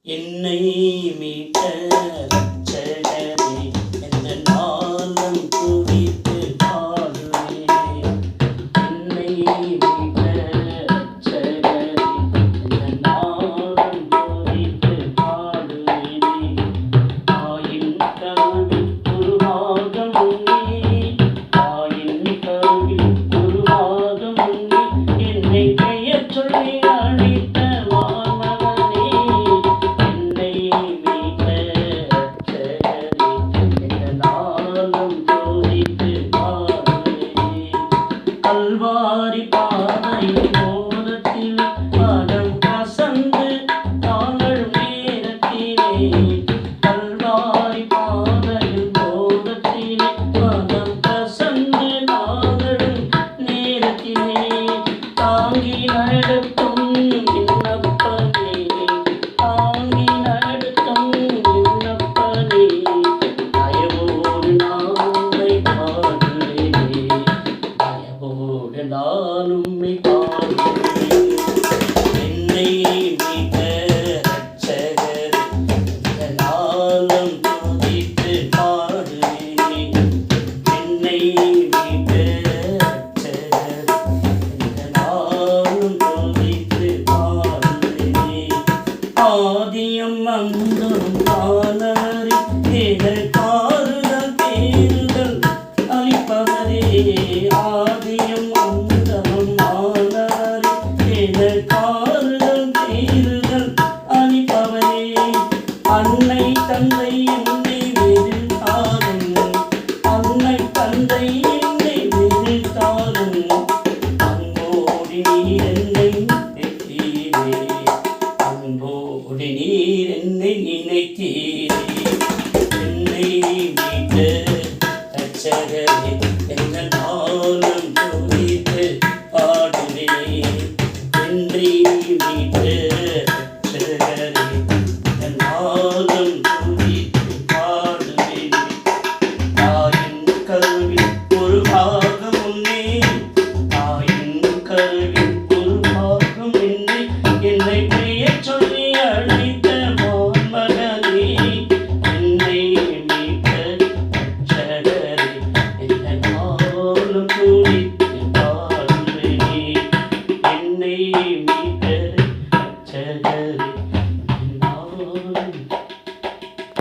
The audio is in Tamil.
என்னை மீட்ட இரட்சகரே, எந்த நாளும் துதித்து பாடுவேன். என்னை மீட்ட இரட்சகரே, எந்த நாளும் துதித்து பாடுவேனே. தாயின் கருவில் உருவாக முன்னே, தாயின் கருவில் உருவாக முன்னே, என்னை பெயர் சொல்லி அழைத்த வானவனே. என்னை மீட்ட இரட்சகரே, எந்த நாளும் துதித்து பாடுவேன். கல்வாரி பாதையின் ஓரத்தில் மனம் கசந்து தாழும் நேரத்திலே, கல்வாரி பாதையின் ஓரத்திலே மனம் கசந்து தாழும் நேரத்திலே, தாங்கி நடத்தும் விண்ணப்பனே, தாங்கி நடத்தும் விண்ணப்பனே, தயவோடு நான் உம்மை பாடுவேனே, தயவோடு நான் உம்மை பாடுவேன். என்னை மீட்ட இரட்சகரே, எந்த நாளும் துதித்து பாடுவேனே. என்னை மீட்ட இரட்சகரே, எந்த நாளும் துதித்து பாடுவேனே. ஆதியும் அந்தமும் காணவரே, எனக்காறுதல் தேறுதல் அளிப்பவரே. ஆதியும் அந்தமும் ஆனவரே, எனக்காறுதல் தேறுதல் அளிப்பவரே. அன்னை தந்தை என்னை வெறுத்தாலும், அன்னை தந்தை என்னை வெறுத்தாலும், அன்போடு நீர் என்னை நினைத்தீரே, அன்போடு நீர் என்னை நினைத்தீரே. என்னை மீட்ட இரட்சகரே, எந்த நாளும் துதித்து பாடுவேன். என்னை மீட்ட